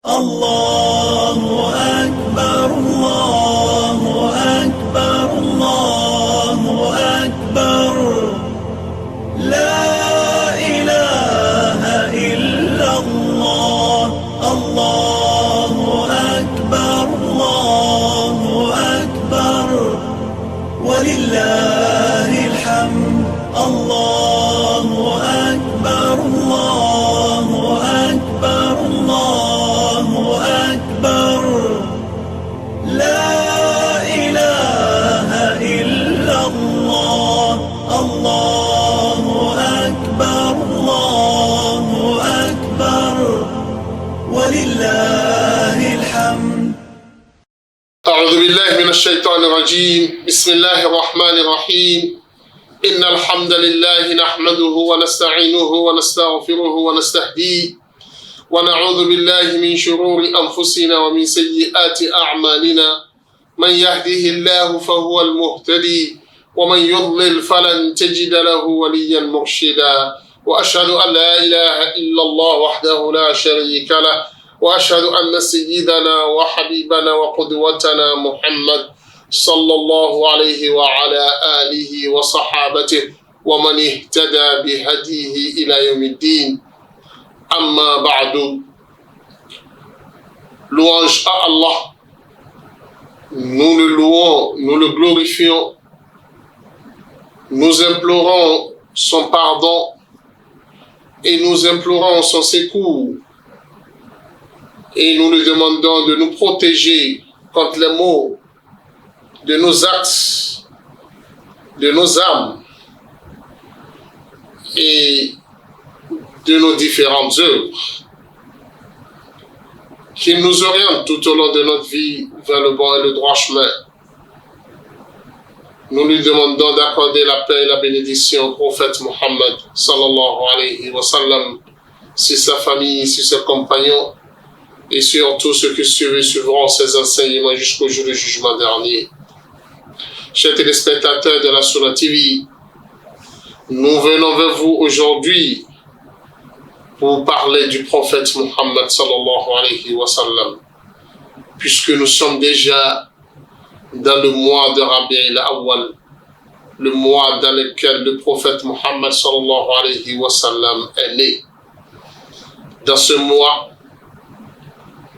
الله أكبر الله أكبر الله أكبر لا إله إلا الله الله أكبر الله أكبر ولله الحمد الله أكبر الله أكبر الله أكبر لا إله إلا الله الله أكبر الله أكبر ولله الحمد. أعوذ بالله من الشيطان الرجيم. بسم الله الرحمن الرحيم. إن الحمد لله نحمده ونستعينه ونستغفره ونستهديه ونعوذ بالله من شرور أنفسنا ومن سيئات أعمالنا. من يهده الله فهو المهتدي ومن يضلل فلن تجد له وليا مرشدا. وأشهد أن لا إله إلا الله وحده لا شريك له وأشهد أن سيدنا وحبيبنا وقدوتنا محمد صلى الله عليه وعلى آله وصحابته ومن اهتدى بهديه إلى يوم الدين. Amma ba'du. Louange à Allah. Nous le louons, nous le glorifions. Nous implorons son pardon et nous implorons son secours. Et nous lui demandons de nous protéger contre les maux de nos actes, de nos âmes et de nos différentes œuvres, qu'il nous oriente tout au long de notre vie vers le bon et le droit chemin. Nous lui demandons d'accorder la paix et la bénédiction au prophète Mohammed sallallahu alayhi wa sallam, sur sa famille, sur ses compagnons et sur tous ceux qui suivent et suivront ses enseignements jusqu'au jour du jugement dernier. Chers téléspectateurs de la Sunna TV, nous venons vers vous aujourd'hui pour parler du prophète Mohammed sallallahu alayhi wa sallam, puisque nous sommes déjà dans le mois de Rabi' al-Awwal, le mois dans lequel le prophète Mohammed sallallahu alayhi wa sallam est né. Dans ce mois,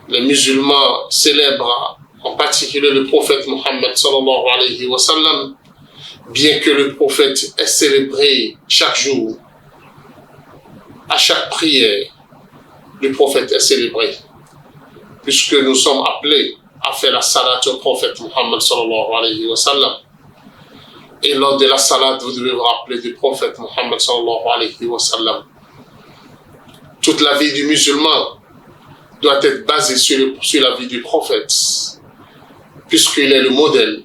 les musulmans célèbrent en particulier le prophète Mohammed sallallahu alayhi wa sallam, bien que le prophète est célébré chaque jour. À chaque prière, le prophète est célébré, puisque nous sommes appelés à faire la salat au prophète Mohammed sallallahu alayhi wa sallam. Et lors de la salat, vous devez vous rappeler du prophète Mohammed sallallahu alayhi wa sallam. Toute la vie du musulman doit être basée sur la vie du prophète, puisqu'il est le modèle.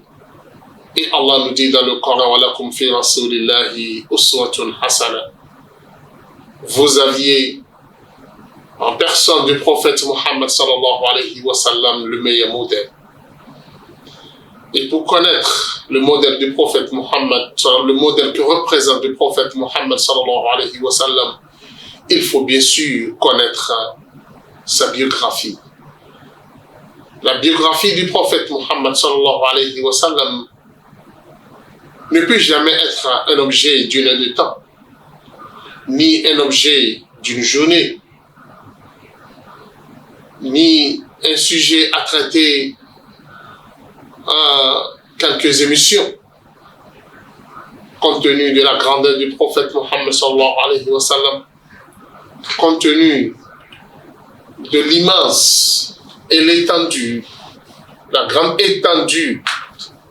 Et Allah nous dit dans le Coran, wa lakum fi rasulillahi uswatun hasana. Vous aviez en personne du prophète Mohammed sallallahu alayhi wa sallam le meilleur modèle. Et pour connaître le modèle du prophète Mohammed, le modèle que représente le prophète Mohammed sallallahu alayhi wa sallam, il faut bien sûr connaître sa biographie. La biographie du prophète Mohammed sallallahu alayhi wa sallam ne peut jamais être un objet d'une heure de temps, ni un objet d'une journée, ni un sujet à traiter en quelques émissions. Compte tenu de la grandeur du prophète Mohammed sallallahu alayhi wa sallam, compte tenu de l'immense et l'étendue, la grande étendue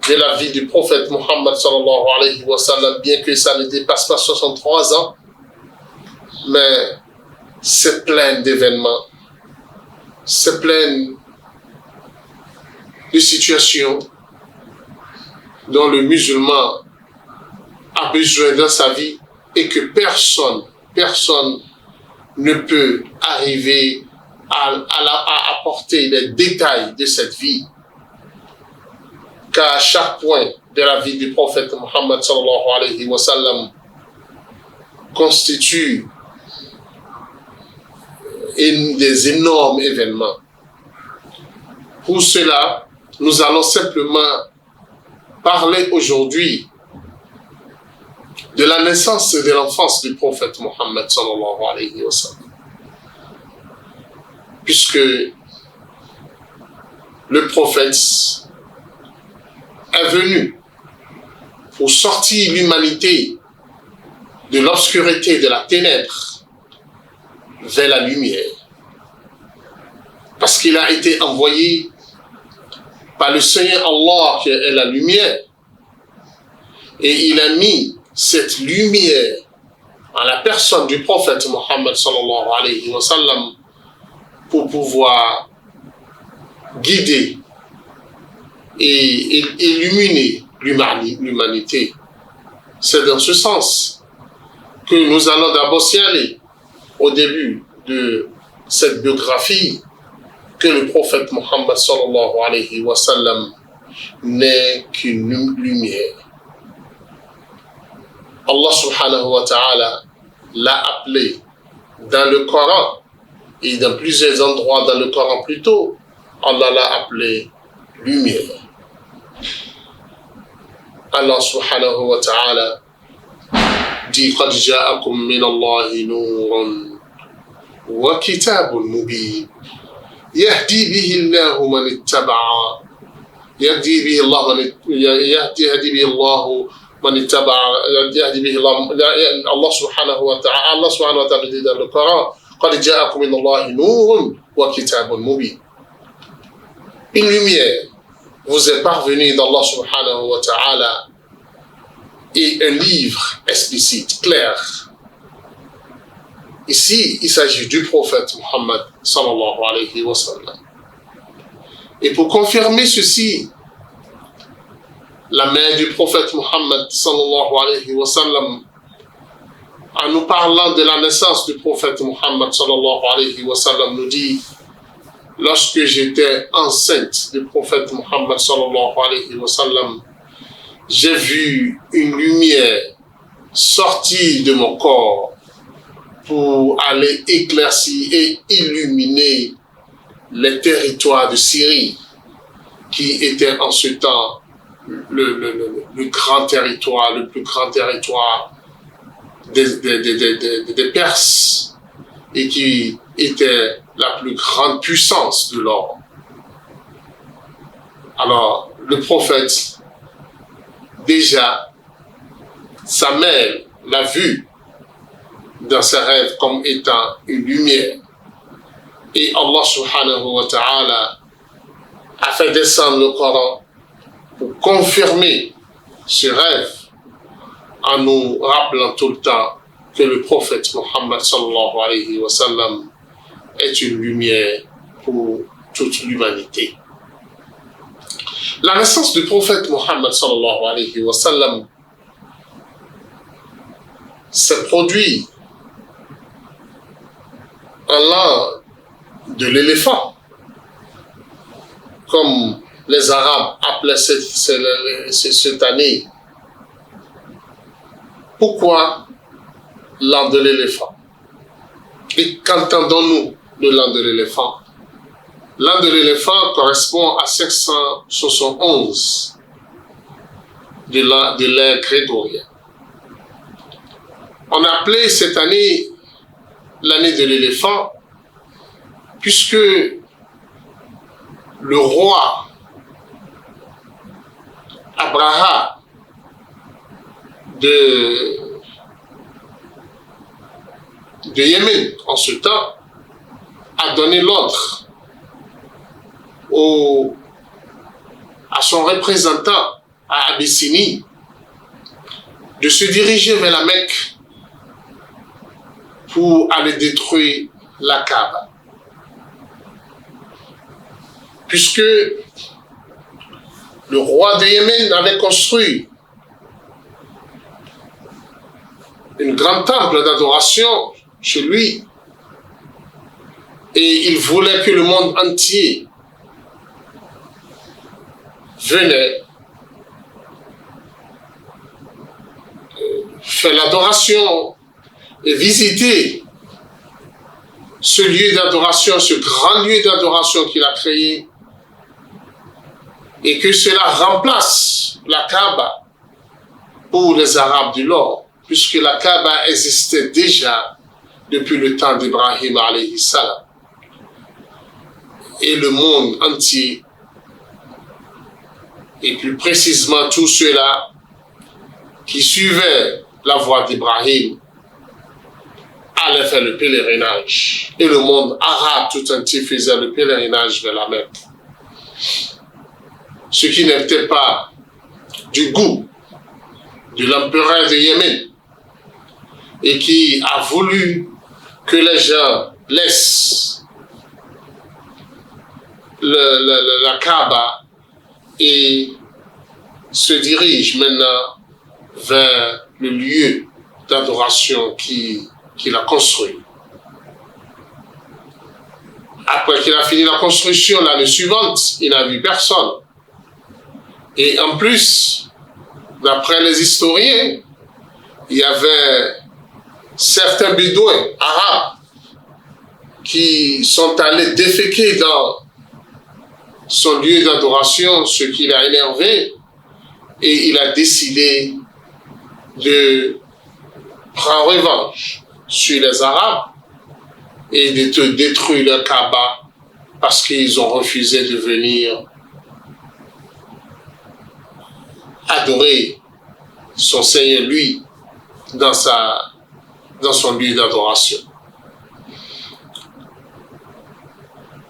de la vie du prophète Mohammed sallallahu alayhi wa sallam, bien que ça ne dépasse pas 63 ans, mais c'est plein d'événements, c'est plein de situations dont le musulman a besoin dans sa vie et que personne ne peut arriver à apporter les détails de cette vie. Car à chaque point de la vie du prophète Mohammed sallallahu alayhi wa sallam constitue des énormes événements. Pour cela, nous allons simplement parler aujourd'hui de la naissance et de l'enfance du prophète Mohammed sallallahu alayhi wa sallam. Puisque le prophète est venu pour sortir l'humanité de l'obscurité, de la ténèbre, vers la lumière. Parce qu'il a été envoyé par le Seigneur Allah qui est la lumière. Et il a mis cette lumière en la personne du prophète Mohammed sallallahu alayhi wa sallam pour pouvoir guider et illuminer l'humanité. C'est dans ce sens que nous allons d'abord signaler au début de cette biographie que le prophète Mohammed sallallahu alayhi wa sallam n'est qu'une lumière. Allah subhanahu wa ta'ala l'a appelé dans le Coran et dans plusieurs endroits dans le Coran plus tôt, Allah l'a appelé lumière. Allah subhanahu wa ta'ala dit قَدْ جَاءَكُم مِّنَ اللَّهِ نُورٌ وَكِتَابٌ مُّبِينٌ يهدي به الله من اتبع يهدي به الله من اتبع يهدي به الله سبحانه وتعالى dit dans le Coran قد جاءكم من الله نور وكتاب مبين. Une lumière vous est parvenue d'Allah subhanahu wa ta'ala et un livre explicite, clair. Ici, il s'agit du prophète Mohammed sallallahu alayhi wa sallam. Et pour confirmer ceci, la mère du prophète Mohammed sallallahu alayhi wa sallam, en nous parlant de la naissance du prophète Mohammed sallallahu alayhi wa sallam, nous dit: lorsque j'étais enceinte du prophète Mohammed sallallahu alayhi wa sallam, j'ai vu une lumière sortir de mon corps pour aller éclaircir et illuminer les territoires de Syrie, qui était en ce temps le grand territoire, le plus grand territoire des Perses, et qui était la plus grande puissance de l'or. Alors, le prophète, déjà, sa mère l'a vu dans ses rêves comme étant une lumière. Et Allah subhanahu wa ta'ala a fait descendre le Coran pour confirmer ce rêve en nous rappelant tout le temps que le prophète Mohammed sallallahu alayhi wa sallam est une lumière pour toute l'humanité. La naissance du prophète Mohammed sallallahu alayhi wa sallam s'est produite en l'an de l'éléphant, comme les Arabes appelaient cette année. Pourquoi l'an de l'éléphant? Et qu'entendons-nous de l'an de l'éléphant? L'an de l'éléphant correspond à 571 de l'ère grégorienne. On a appelé cette année l'année de l'éléphant, puisque le roi Abraham de Yémen, en ce temps, a donné l'ordre à son représentant à Abyssinie de se diriger vers la Mecque pour aller détruire la Kaaba. Puisque le roi de Yémen avait construit un grand temple d'adoration chez lui, et il voulait que le monde entier venait faire l'adoration et visiter ce lieu d'adoration, ce grand lieu d'adoration qu'il a créé, et que cela remplace la Kaaba pour les Arabes du Nord, puisque la Kaaba existait déjà depuis le temps d'Ibrahim alayhi salam. Et le monde entier, et plus précisément tous ceux-là qui suivaient la voie d'Ibrahim, allaient faire le pèlerinage. Et le monde arabe tout entier faisait le pèlerinage vers la Mecque. Ce qui n'était pas du goût de l'empereur de Yémen et qui a voulu que les gens laissent la Kaaba et se dirigent maintenant vers le lieu d'adoration qu'il a construit. Après qu'il a fini la construction, l'année suivante, il n'a vu personne. Et en plus, d'après les historiens, il y avait certains bédouins arabes qui sont allés déféquer dans son lieu d'adoration, ce qui l'a énervé, et il a décidé de prendre revanche sur les Arabes et de détruire le Kaaba parce qu'ils ont refusé de venir adorer son Seigneur, lui, dans son lieu d'adoration.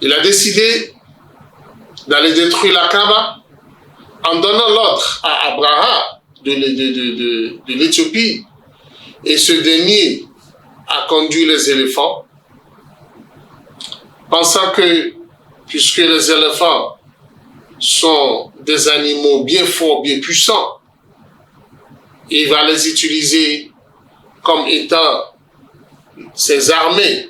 Il a décidé d'aller détruire la Kaaba en donnant l'ordre à Abraham de l'Éthiopie, et ce dernier a conduit les éléphants, pensant que, puisque les éléphants sont des animaux bien forts, bien puissants, il va les utiliser comme étant ses armées.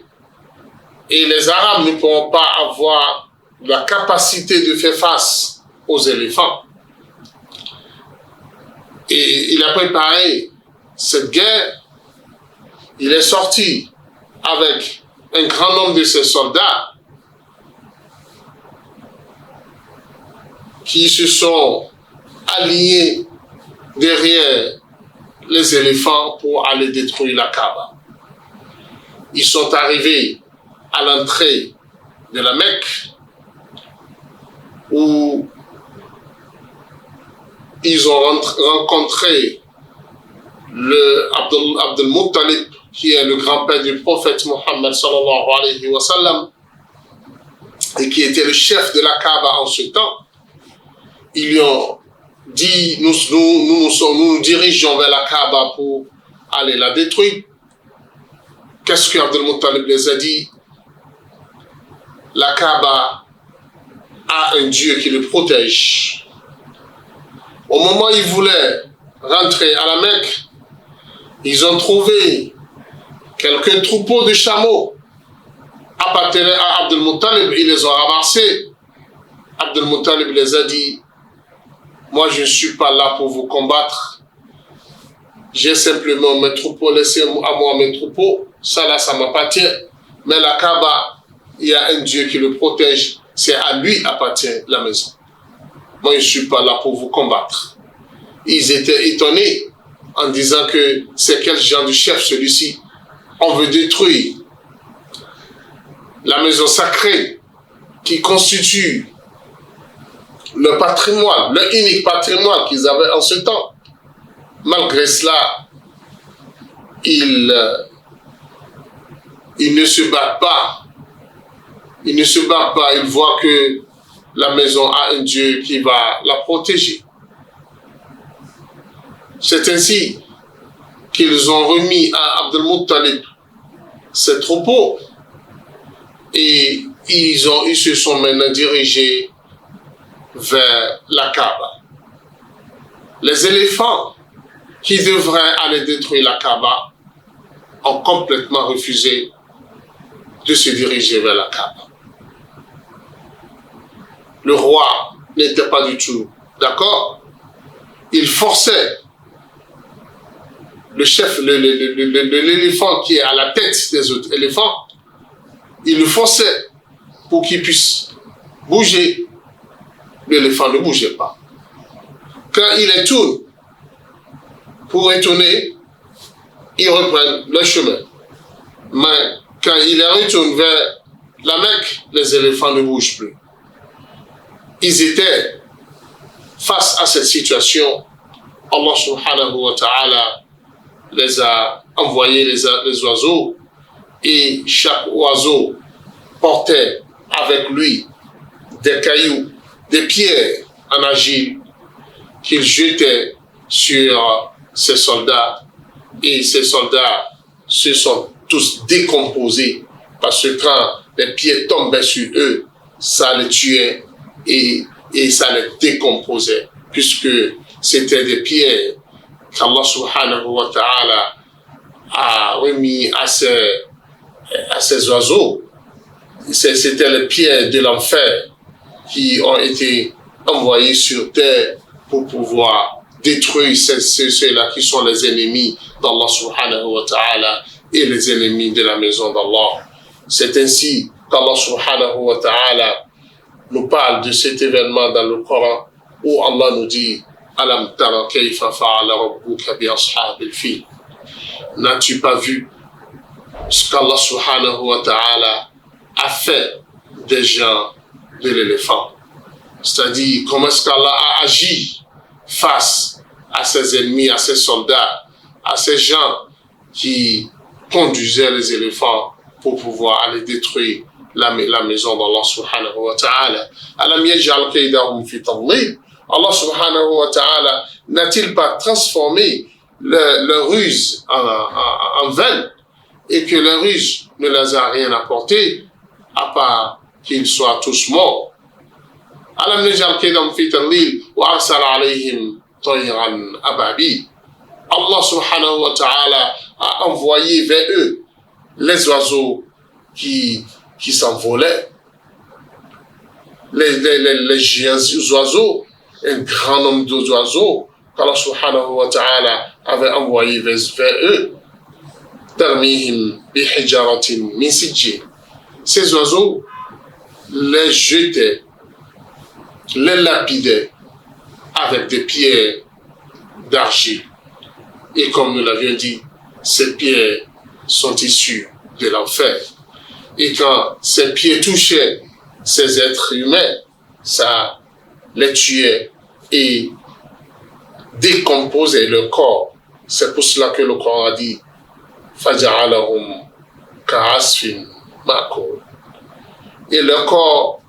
Et les Arabes ne pourront pas avoir la capacité de faire face aux éléphants. Et il a préparé cette guerre. Il est sorti avec un grand nombre de ses soldats qui se sont alignés derrière les éléphants pour aller détruire la Kaaba. Ils sont arrivés à l'entrée de la Mecque où ils ont rencontré le Abdul Muttalib, qui est le grand-père du prophète Mohammed sallallahu alayhi wa sallam et qui était le chef de la Kaaba en ce temps. Ils lui ont dit, nous nous dirigeons vers la Kaaba pour aller la détruire. Qu'est-ce que Abdul Muttalib les a dit? La Kaaba a un Dieu qui le protège. Au moment où ils voulaient rentrer à la Mecque, ils ont trouvé quelques troupeaux de chameaux appartenant à Abdul Muttalib. Ils les ont ramassés. Abdul Muttalib les a dit, moi je ne suis pas là pour vous combattre. J'ai simplement mes troupeaux, laissez-moi mes troupeaux. Ça là, ça m'appartient. Mais la Kaaba, il y a un Dieu qui le protège. C'est à lui appartient la maison. Moi, je ne suis pas là pour vous combattre. Ils étaient étonnés en disant que c'est quel genre de chef celui-ci. On veut détruire la maison sacrée qui constitue le patrimoine, le unique patrimoine qu'ils avaient en ce temps. Malgré cela, ils ne se battent pas. Ils ne se battent pas. Ils voient que la maison a un Dieu qui va la protéger. C'est ainsi qu'ils ont remis à Abdul Muttalib ses troupeaux et ils se sont maintenant dirigés vers la Kaaba. Les éléphants qui devraient aller détruire la Kaaba ont complètement refusé de se diriger vers la Kaaba. Le roi n'était pas du tout d'accord. Il forçait le chef, l'éléphant qui est à la tête des autres éléphants, il le forçait pour qu'il puisse bouger. l'éléphant ne bougeait pas. Quand il les tourne, pour retourner, ils reprennent le chemin. Mais quand il les retourne vers la Mecque, les éléphants ne bougent plus. Ils étaient face à cette situation. Allah subhanahu wa ta'ala les a envoyés les oiseaux, et chaque oiseau portait avec lui des cailloux, des pierres en argile qu'il jetait sur ses soldats, et ces soldats se sont tous décomposés parce que quand les pierres tombaient sur eux, ça les tuait et ça les décomposait, puisque c'était des pierres qu'Allah subhanahu wa ta'ala a remis à ces oiseaux. C'était les pierres de l'enfer qui ont été envoyées sur terre pour pouvoir détruire ceux-là qui sont les ennemis d'Allah subhanahu wa ta'ala et les ennemis de la maison d'Allah. C'est ainsi qu'Allah subhanahu wa ta'ala nous parle de cet événement dans le Coran, où Allah nous dit Alam tara kayfa fa'ala rabbuka bi ashabil fil. N'as-tu pas vu ce qu'Allah subhanahu wa ta'ala a fait des gens de l'éléphant? C'est-à-dire comment est-ce qu'Allah a agi face à ses ennemis, à ses soldats, à ces gens qui conduisaient les éléphants pour pouvoir aller détruire la maison d'Allah subhanahu wa ta'ala. Alam yaj'al kaydahum fi tadlil. Allah subhanahu wa ta'ala n'a-t-il pas transformé leur ruse en vaine, et que leur ruse ne les a rien apporté à part qu'ils soient tous morts? Alam yaj'al kaydahum fi tadlil wa arsala alayhim tayran ababil. Allah subhanahu wa ta'ala a envoyé vers eux les oiseaux qui s'envolaient, les géants oiseaux, un grand nombre d'oiseaux qu'Allah subhanahu wa ta'ala avait envoyé vers eux. Tarmihim bi hijaratin min sijjin. Ces oiseaux les jetaient, les lapidaient avec des pierres d'argile. Et comme nous l'avions dit, ces pierres sont issues de l'enfer. Et quand ces pierres touchaient ces êtres humains, ça les tuait et décomposait leur corps. C'est pour cela que le Coran a dit Faja'alahum ka'asfin ma'kul. Et leur corps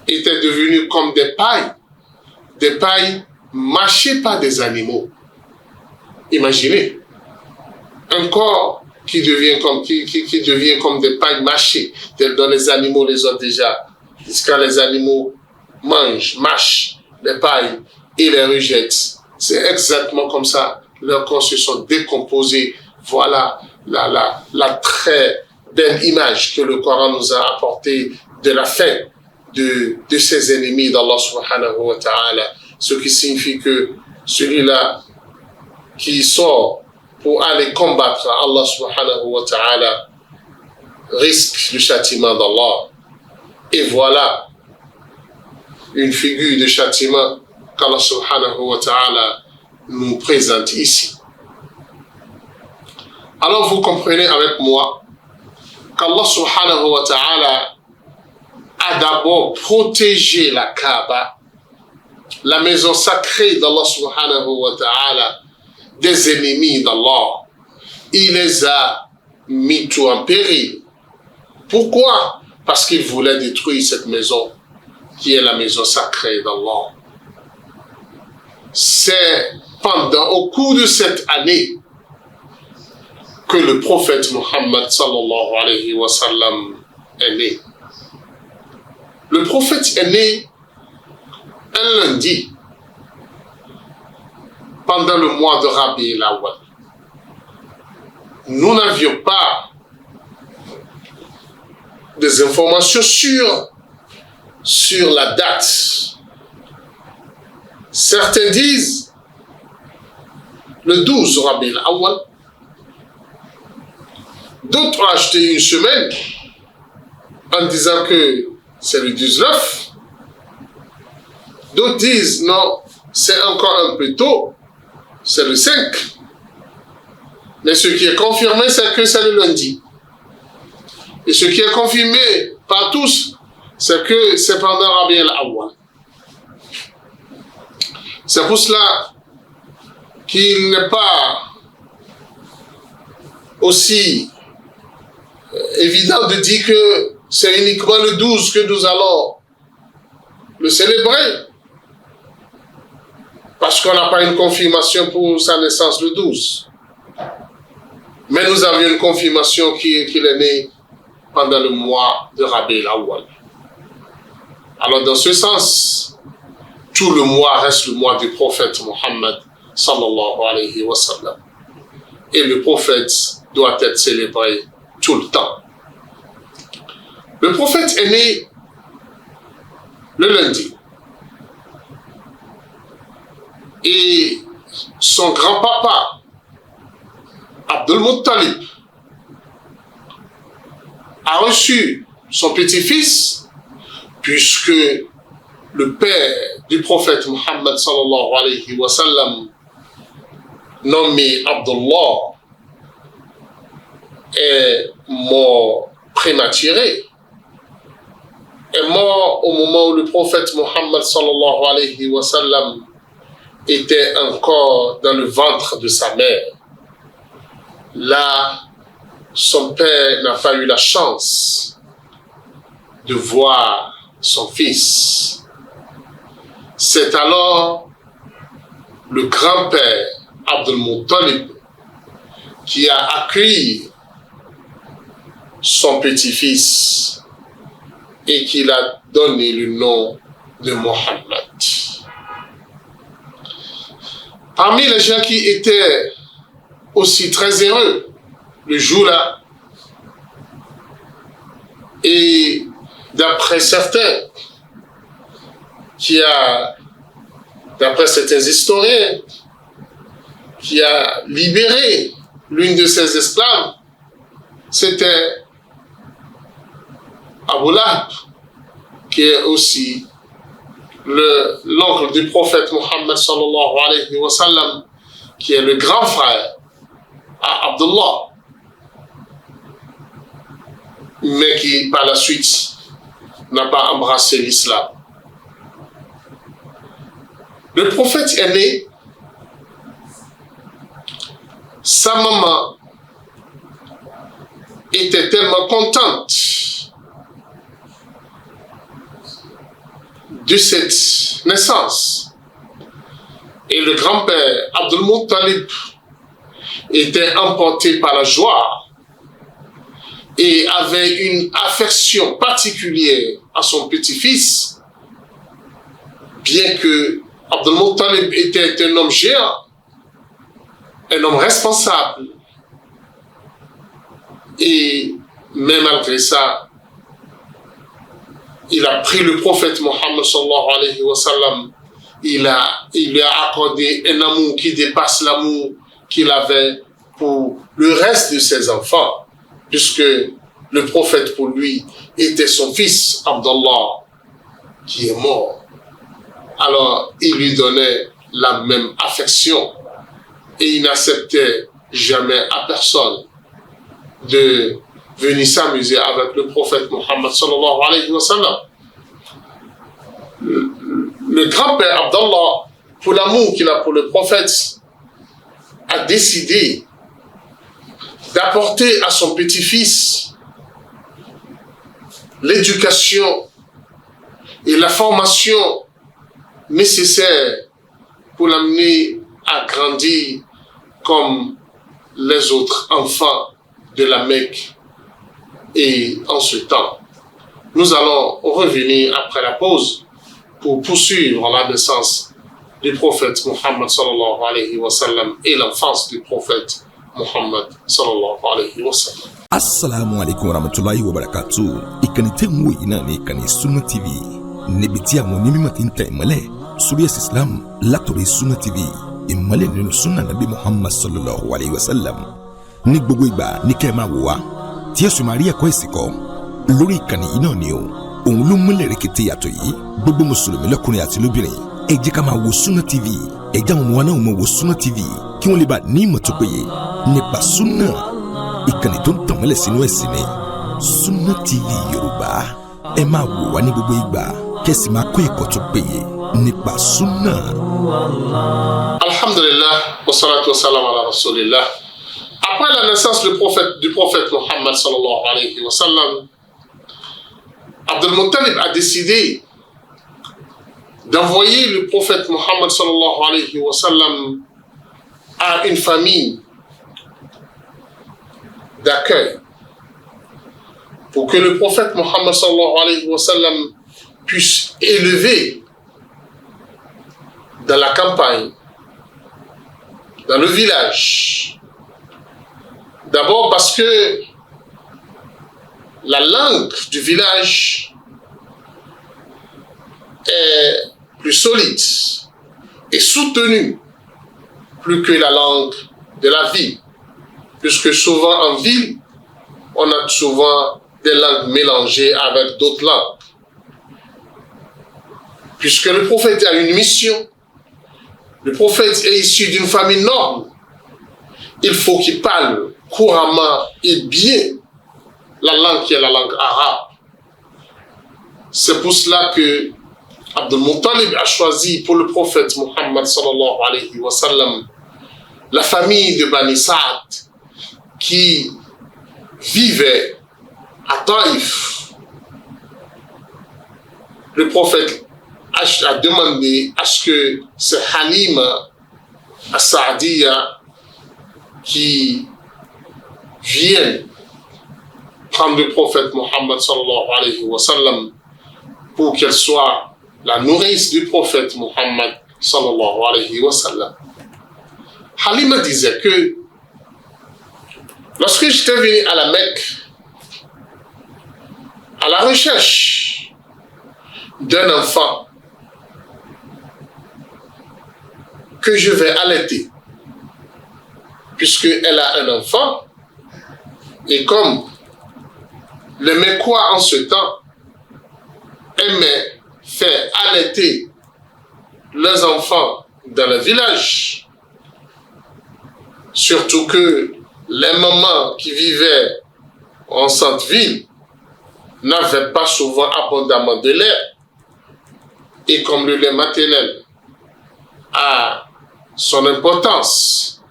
était devenu comme des pailles mâchées par des animaux. Imaginez un corps qui devient comme des pailles mâchées, dont les animaux les ont déjà. Quand les animaux mâchent les pailles et les rejettent, c'est exactement comme ça. Leurs corps se sont décomposés. Voilà la très belle image que le Coran nous a apportée de la fin de ces ennemis d'Allah subhanahu wa ta'ala. Ce qui signifie que celui-là qui sort pour aller combattre Allah subhanahu wa ta'ala risque le châtiment d'Allah. Et voilà une figure de châtiment qu'Allah subhanahu wa ta'ala nous présente ici. Alors vous comprenez avec moi qu'Allah subhanahu wa ta'ala a d'abord protégé la Kaaba, la maison sacrée d'Allah subhanahu wa ta'ala, des ennemis d'Allah. Il les a mis tout en péril. Pourquoi? Parce qu'il voulait détruire cette maison qui est la maison sacrée d'Allah. C'est au cours de cette année que le prophète Muhammad sallallahu alayhi wa sallam est né. Le prophète est né un lundi pendant le mois de Rabi al-Awwal. Nous n'avions pas des informations sûres sur la date. Certains disent le 12 Rabi al-Awwal. D'autres ont acheté une semaine en disant que c'est le 19. D'autres disent, non, c'est encore un peu tôt, c'est le 5. Mais ce qui est confirmé, c'est que c'est le lundi. Et ce qui est confirmé par tous, c'est que c'est pendant Rabi al-Awwal. C'est pour cela qu'il n'est pas aussi évident de dire que c'est uniquement le 12 que nous allons le célébrer. Parce qu'on n'a pas une confirmation pour sa naissance le 12. Mais nous avions une confirmation qu'il est né pendant le mois de Rabi al-Awwal. Alors dans ce sens, tout le mois reste le mois du prophète Mohammed sallallahu alayhi wa sallam. Et le prophète doit être célébré tout le temps. Le prophète est né le lundi. Et son grand-papa, Abdul Muttalib, a reçu son petit-fils, puisque le père du prophète Mohammed sallallahu alayhi wa sallam, nommé Abdullah, est mort prématuré, est mort au moment où le prophète Mohammed sallallahu alayhi wa sallam était encore dans le ventre de sa mère. Là, son père n'a pas eu la chance de voir son fils. C'est alors le grand-père Abdul Muttalib qui a accueilli son petit-fils et qui l'a donné le nom de Mohammed. Parmi les gens qui étaient aussi très heureux le jour-là, et d'après certains, d'après certains historiens, qui a libéré l'une de ses esclaves, c'était Abu Lahab, qui est aussi l'oncle du prophète Mohammed sallallahu alayhi wa sallam, qui est le grand frère à Abdullah, mais qui par la suite n'a pas embrassé l'islam. Le prophète est né, sa maman était tellement contente de cette naissance. Et le grand-père Abdul Muttalib était emporté par la joie et avait une affection particulière à son petit-fils, bien que Abdul Muttalib était un homme géant, un homme responsable. Mais malgré ça, il a pris le prophète Mohammed sallallahu alayhi wa sallam, il lui a accordé un amour qui dépasse l'amour qu'il avait pour le reste de ses enfants, puisque le prophète pour lui était son fils Abdallah qui est mort. Alors il lui donnait la même affection et il n'acceptait jamais à personne de venir s'amuser avec le prophète Mohammed sallallahu alayhi wa sallam. Le grand-père Abdallah, pour l'amour qu'il a pour le prophète, a décidé d'apporter à son petit-fils l'éducation et la formation nécessaire pour l'amener à grandir comme les autres enfants de la Mecque. Et en ce temps, nous allons revenir après la pause pour poursuivre la naissance du prophète Mohammed sallallahu alayhi wa sallam et l'enfance du prophète Mohammed sallallahu alayhi wa sallam. Assalamu alaikum warahmatullahi wabarakatuh. Ìkànnì tẹ́ ń wò yìí náà ní ìkànnì Sunna TV. Níbi tí àwọn onímọ̀ ti ń tẹ ìmọ́lẹ̀ sórí ẹ̀sìn Islam látòrí Sunna TV. Ìmọ́lẹ̀ nínú Sunna Nabi Muhammad sallallahu alayhi wa sallam. Ní gbogbo ìgbà ní kẹ́ máa wò wá tí ẹ sì máa rí ẹ̀kọ́ ìsìn kọ́ lórí ìkànnì yìí náà ni o. òun ló múlẹ̀ rẹ̀kẹ̀tẹ̀ yàtọ̀ yìí gbogbo mùsùlùmí lọ́kùnrin àti lóbìnrin ẹ jẹ́ ká máa wo Sunna TV ẹ jẹ́ àwọn ọmọ wa náà máa wo Sunna TV kí wọ́n lè bá ní ìmọ̀ tó péye nípa Sunna ìkànnì tó ń tàn mọ́lẹ̀ sínú ẹ̀sìn ni Sunna TV Yorùbá ẹ máa wò wá ní gbogbo ìgbà kẹ́sì máa kọ́ ẹ̀kọ́ tó péye nípa Sunna. Alhamdulillah wassalatu wassalamu ala rasulillah. Après la naissance du prophète Mohammed sallallahu alayhi wa sallam, Abdul Muttalib a décidé d'envoyer le prophète Mohammed sallallahu alayhi wa sallam à une famille d'accueil pour que le prophète Mohammed sallallahu alayhi wa sallam puisse élever dans la campagne, dans le village. D'abord parce que la langue du village est plus solide et soutenue plus que la langue de la ville. Puisque souvent en ville, on a souvent des langues mélangées avec d'autres langues. Puisque le prophète a une mission, le prophète est issu d'une famille noble, il faut qu'il parle couramment et bien la langue qui est la langue arabe. C'est pour cela que Abdul Muttalib a choisi pour le prophète Muhammad sallallahu alayhi wa sallam la famille de Bani Sa'd qui vivait à Taïf. Le prophète a demandé à ce que c'est Halima as-Sa'diya qui vienne prendre le prophète Mohammed sallallahu alayhi wa sallam pour qu'elle soit la nourrice du prophète Mohammed sallallahu alayhi wa sallam. Halima disait que lorsque j'étais venu à la Mecque à la recherche d'un enfant que je vais allaiter, puisqu'elle a un enfant, et comme les Mecquois en ce temps aimaient faire allaiter leurs enfants dans le village, surtout que les mamans qui vivaient en centre-ville n'avaient pas souvent abondamment de lait, et comme le lait maternel a son importance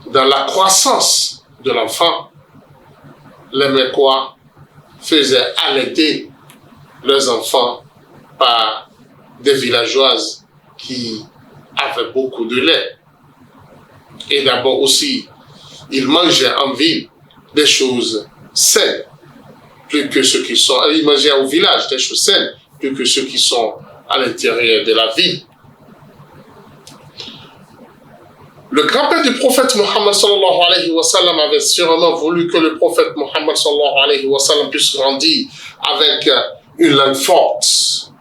dans la croissance de l'enfant, les Mecquois faisaient allaiter leurs enfants par des villageoises qui avaient beaucoup de lait. Et d'abord aussi, ils mangeaient en ville des choses saines, plus que ceux qui sont... Ils mangeaient au village des choses saines, plus que ceux qui sont à l'intérieur de la ville. Le grand-père du prophète Mohammed sallallahu alayhi wa sallam avait sûrement voulu que le prophète Mohammed sallallahu alayhi wa sallam puisse grandir avec une langue forte,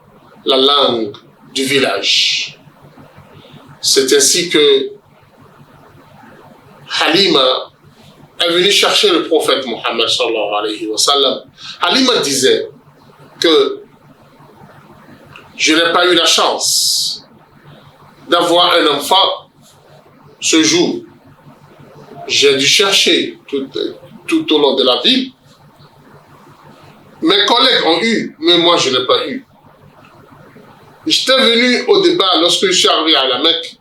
la langue du village. C'est ainsi que Halima est venue chercher le prophète Mohammed sallallahu alayhi wa sallam. Halima disait que je n'ai pas eu la chance d'avoir un enfant ce jour. J'ai dû chercher tout au long de la ville. Mes collègues ont eu, mais moi je n'ai pas eu. J'étais venu au débat lorsque je suis arrivé à la Mecque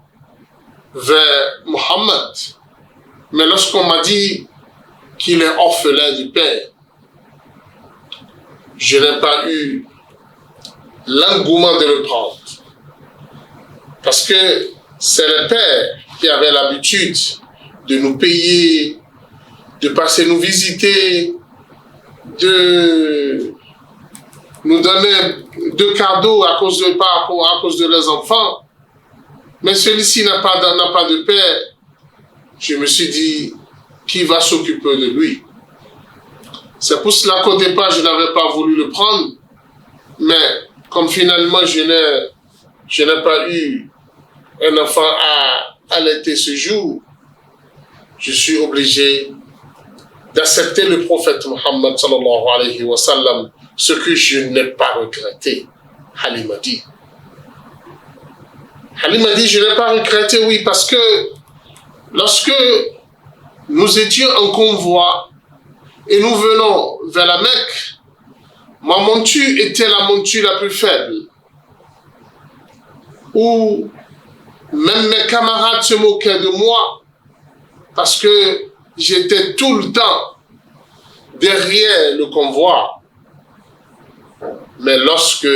vers Mohammed. Mais lorsqu'on m'a dit qu'il est orphelin du père, je n'ai pas eu l'engouement de le prendre. Parce que c'est le père qui avait l'habitude de nous payer, de passer nous visiter, de nous donner de cadeaux à cause de leurs enfants. Mais celui-ci n'a pas de père. Je me suis dit, qui va s'occuper de lui? C'est pour cela qu'au départ, je n'avais pas voulu le prendre. Mais comme finalement, je n'ai pas eu un enfant à allaiter ce jour, je suis obligé d'accepter le prophète Mohammed sallallahu alayhi wa sallam ce que je n'ai pas regretté. Halima dit. Halima dit, je n'ai pas regretté, oui, parce que lorsque nous étions en convoi et nous venons vers la Mecque, ma monture était la monture la plus faible, où même mes camarades se moquaient de moi parce que j'étais tout le temps derrière le convoi. Mais lorsque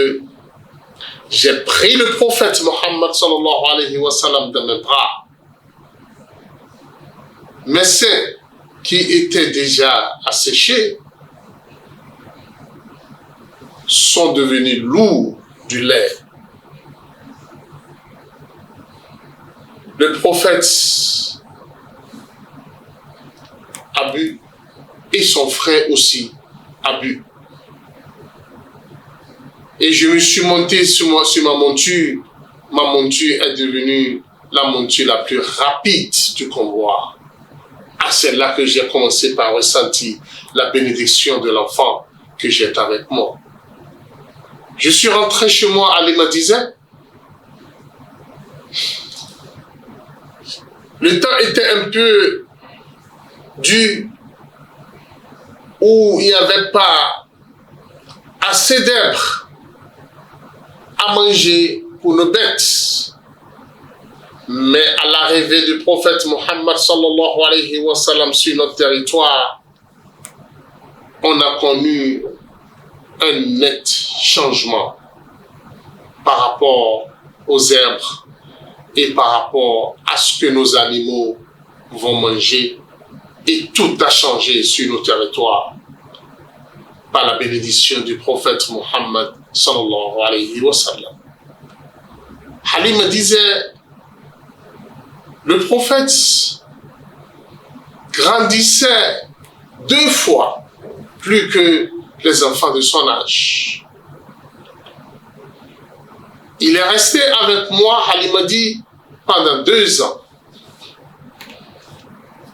j'ai pris le prophète Mohammed sallallahu alayhi wa sallam dans mes bras, mes seins qui étaient déjà asséchés sont devenus lourds du lait. Le prophète a bu et son frère aussi a bu. Et je me suis monté sur ma monture. Ma monture est devenue la monture la plus rapide du convoi. Ah, c'est là que j'ai commencé par ressentir la bénédiction de l'enfant que j'ai avec moi. Je suis rentré chez moi, Halima disait. Le temps était un peu dur, où il n'y avait pas assez d'herbes à manger pour nos bêtes. Mais à l'arrivée du prophète Mohammed sallallahu alayhi wa sallam sur notre territoire, on a connu un net changement par rapport aux herbes et par rapport à ce que nos animaux vont manger. Et tout a changé sur nos territoires par la bénédiction du prophète Mohammed sallallahu alayhi wa sallam. Halima disait, le prophète grandissait 2 fois plus que les enfants de son âge. Il est resté avec moi, Halima dit, pendant 2 ans,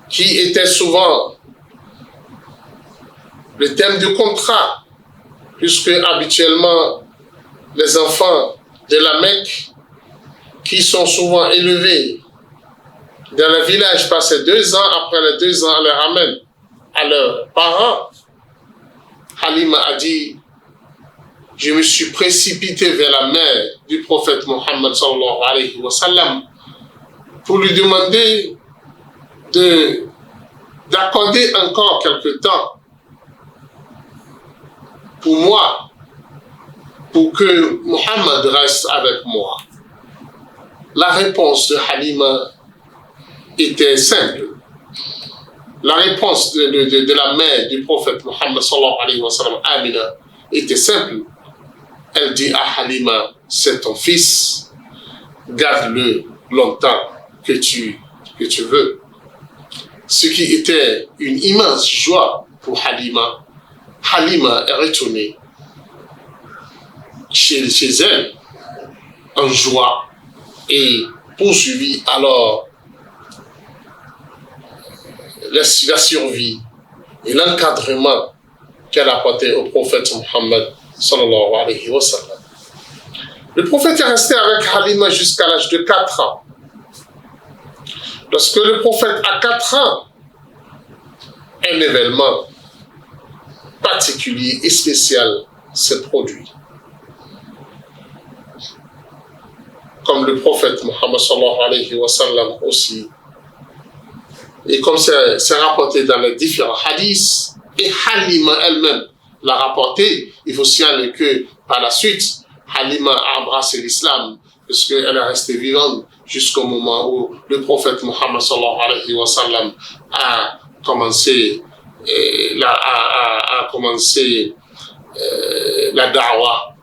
qui était souvent le thème du contrat, puisque habituellement, les enfants de la Mecque, qui sont souvent élevés dans le village, passaient 2 ans, après les 2 ans, on les ramène à leurs parents. Halima a dit, je me suis précipité vers la mère du prophète Mohammed sallallahu alayhi wa sallam pour lui demander d'accorder encore quelque temps pour moi, pour que Mohammed reste avec moi. La réponse de Halima était simple. La réponse de la mère du prophète Mohammed sallallahu alayhi wa sallam, Amina, était simple. Elle dit à Halima, c'est ton fils, garde-le longtemps que tu veux. Ce qui était une immense joie pour Halima. Halima est retournée chez elle en joie et poursuivit alors la survie et l'encadrement qu'elle apportait au prophète Mohammed sallallahu alayhi wa sallam. Le prophète est resté avec Halima jusqu'à l'âge de 4 ans. Lorsque le prophète a 4 ans, un événement particulier et spécial s'est produit. Comme le prophète Mohammed sallallahu alayhi wa sallam aussi, et comme c'est rapporté dans les différents hadiths, et Halima elle-même l'a rapporté, il faut signaler que par la suite, Halima a embrassé l'islam, puisqu'elle est restée vivante jusqu'au moment où le prophète Mohammed sallallahu alayhi wa sallam a commencé la da'wa,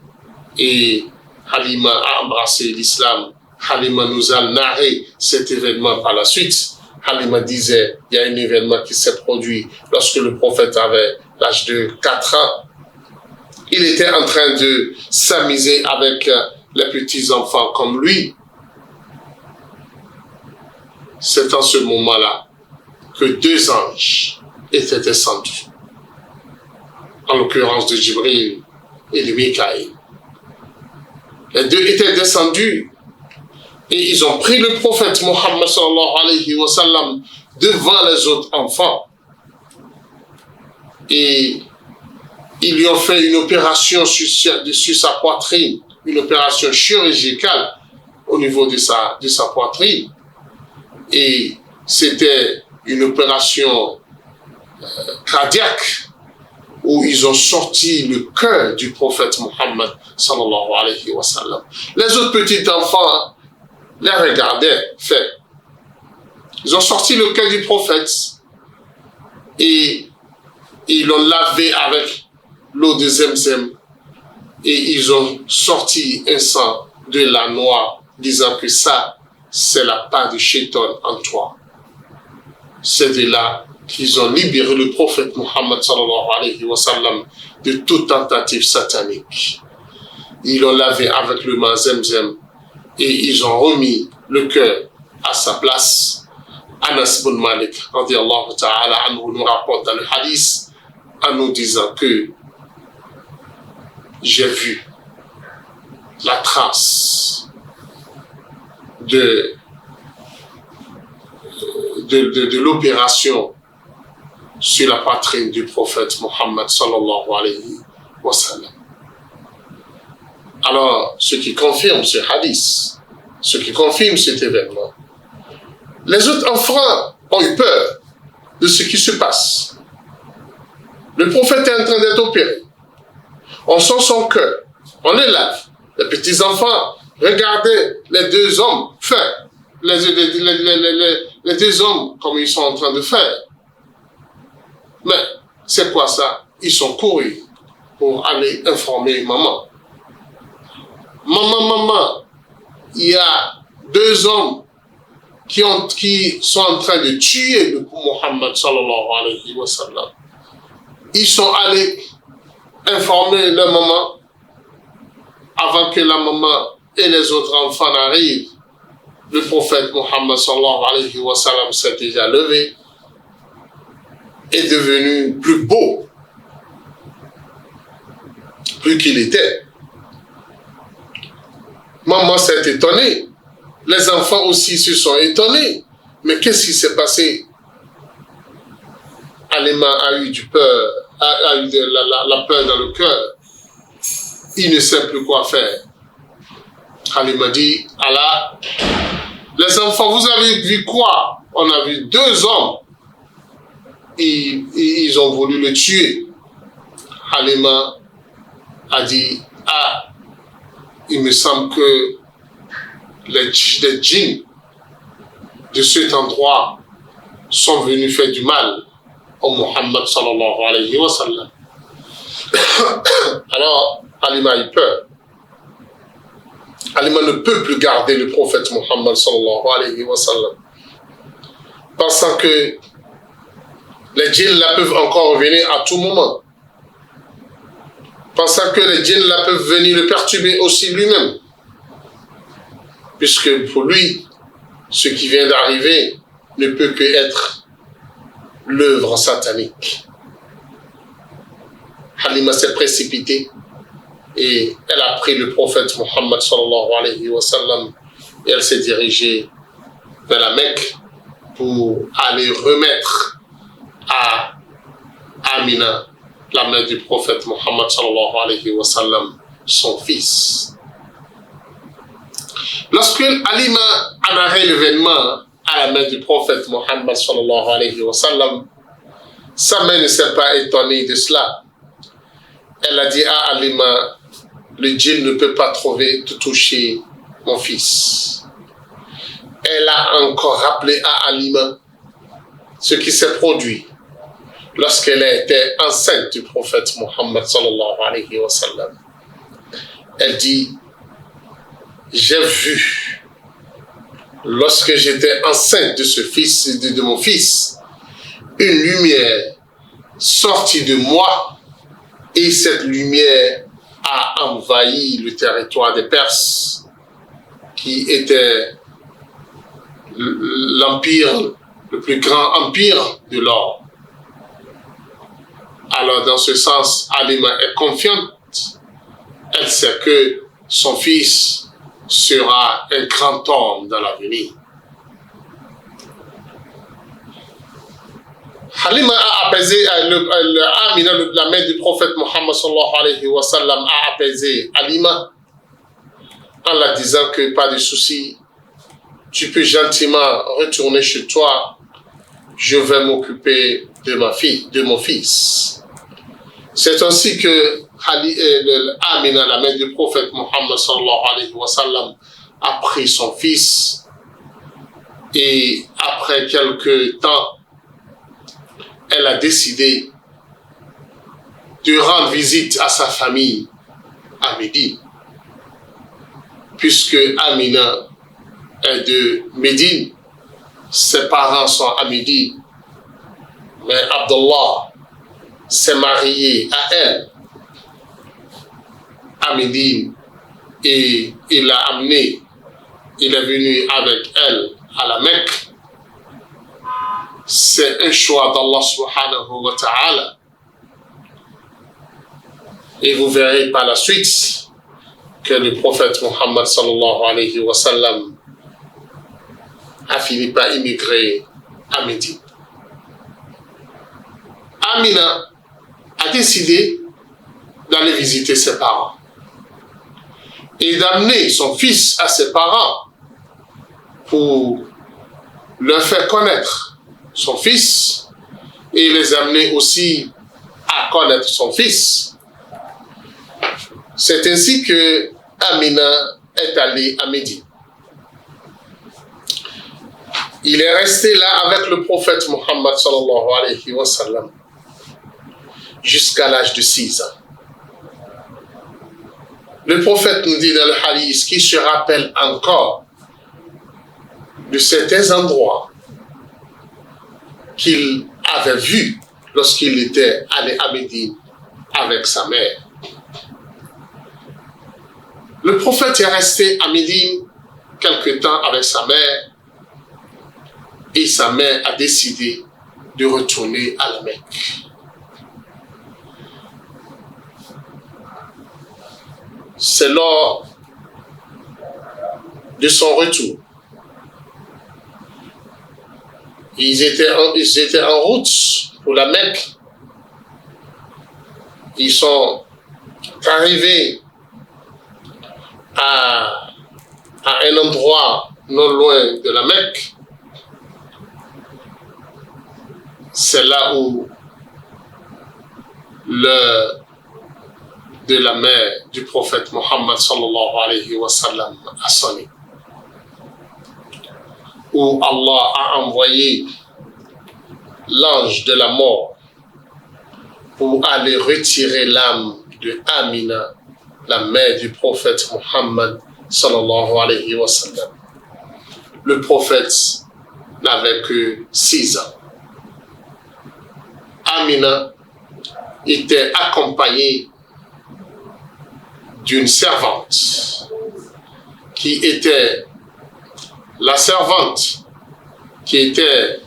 et Halima a embrassé l'islam. Halima nous a narré cet événement par la suite. Halima disait, il y a un événement qui s'est produit lorsque le prophète avait l'âge de 4 ans. Il était en train de s'amuser avec les petits-enfants comme lui. C'est en ce moment-là que 2 anges étaient descendus. En l'occurrence de Jibril et de Mikaïl. Les deux étaient descendus et ils ont pris le prophète Mohammed sallallahu alayhi wa sallam devant les autres enfants. Et ils lui ont fait une opération sur sa poitrine, une opération chirurgicale au niveau de sa poitrine. Et c'était une opération cardiaque où ils ont sorti le cœur du prophète Mohammed sallallahu alayhi wa sallam. Les autres petits enfants les regardaient faire. Ils ont sorti le cœur du prophète et ils l'ont lavé avec l'eau de Zemzem et ils ont sorti un sang de la noix disant que ça, c'est la part du shaitan en toi. C'est de là qu'ils ont libéré le prophète Mohammed sallallahu alayhi wa sallam de toute tentative satanique. Ils l'ont lavé avec le man Zemzem et ils ont remis le cœur à sa place. Anas bin Malik radiyallahu ta'ala anhu nous rapporte dans le hadith en nous disant que j'ai vu la trace de l'opération sur la poitrine du prophète Mohammed sallallahu alayhi wa sallam. Alors, ce qui confirme ce hadith, ce qui confirme cet événement, les autres enfants ont eu peur de ce qui se passe. Le prophète est en train d'être opéré. On sent son cœur, on le lave. Les petits enfants regardaient les deux hommes faire, les deux hommes comme ils sont en train de faire. Mais c'est quoi ça? Ils sont courus pour aller informer maman. Maman, il y a deux hommes qui sont en train de tuer le Mohammed sallallahu alayhi wa sallam. Ils sont allés informer leur maman avant que la maman et les autres enfants n'arrivent. Le prophète Mohammed sallallahu alayhi wa sallam s'est déjà levé, est devenu plus beau, plus qu'il était. Maman s'est étonnée. Les enfants aussi se sont étonnés. Mais qu'est-ce qui s'est passé? Halima a eu la peur dans le cœur. Il ne sait plus quoi faire. Halima dit, Allah, les enfants, vous avez vu quoi? On a vu deux hommes. Ils ont voulu le tuer. Halima a dit, ah, il me semble que les djinns de cet endroit sont venus faire du mal au Muhammad sallallahu alayhi wa sallam. Alors, Halima a eu peur. Halima ne peut plus garder le prophète Muhammad sallallahu alayhi wa sallam, pensant que les djinns là peuvent encore revenir à tout moment, pensant que les djinns là peuvent venir le perturber aussi lui-même, puisque pour lui, ce qui vient d'arriver ne peut que être l'œuvre satanique. Halima s'est précipitée et elle a pris le prophète Mohammed sallallahu alayhi wa sallam et elle s'est dirigée vers la Mecque pour aller remettre à Amina, la mère du prophète Mohammed sallallahu alayhi wa sallam, son fils. Lorsque Halima a narré l'événement à la mère du prophète Mohammed sallallahu alayhi wa sallam, sa mère ne s'est pas étonnée de cela. Elle a dit à Halima, le djinn ne peut pas trouver de toucher mon fils. Elle a encore rappelé à Halima ce qui s'est produit lorsqu'elle était enceinte du prophète Mohammed sallallahu alayhi wa sallam. Elle dit, j'ai vu, lorsque j'étais enceinte de ce fils, de mon fils, une lumière sortie de moi et cette lumière a envahi le territoire des Perses qui était l'empire, le plus grand empire de l'or. Alors dans ce sens, Halima est confiante elle sait que son fils sera un grand homme dans l'avenir. Halima a apaisé, Amina, la mère du prophète Mohammed sallallahu alayhi wa sallam, a apaisé Halima en la disant que pas de souci, tu peux gentiment retourner chez toi, je vais m'occuper de ma fille, de mon fils. C'est ainsi que Amina, la mère du prophète Mohammed sallallahu alayhi wa sallam, a pris son fils et après quelques temps, elle a décidé de rendre visite à sa famille à Médine, puisque Amina est de Médine, ses parents sont à Médine, mais Abdullah s'est marié à elle à Médine et il l'a amené, il est venu avec elle à la Mecque. C'est un choix d'Allah subhanahu wa ta'ala. Et vous verrez par la suite que le prophète Muhammad sallallahu alayhi wa sallam a fini par immigrer à Médine. Amina a décidé d'aller visiter ses parents et d'amener son fils à ses parents pour leur faire connaître son fils et les amener aussi à connaître son fils. C'est ainsi que Amina est allée à Médine. Il est resté là avec le prophète Muhammad sallallahu alayhi wa sallam jusqu'à l'âge de 6 ans. Le prophète nous dit dans le hadith qu'il se rappelle encore de certains endroits qu'il avait vus lorsqu'il était allé à Médine avec sa mère. Le prophète est resté à Médine quelque temps avec sa mère et sa mère a décidé de retourner à la Mecque. C'est lors de son retour. Ils étaient en route pour la Mecque. Ils sont arrivés à un endroit non loin de la Mecque. C'est là où l'heure de la mère du prophète Mohammed sallallahu alayhi wa sallam a sonné. Où Allah a envoyé l'ange de la mort pour aller retirer l'âme de Amina, la mère du prophète Mohammed sallallahu alayhi wa sallam. Le prophète n'avait que 6 ans. Amina était accompagnée d'une servante qui était la servante qui était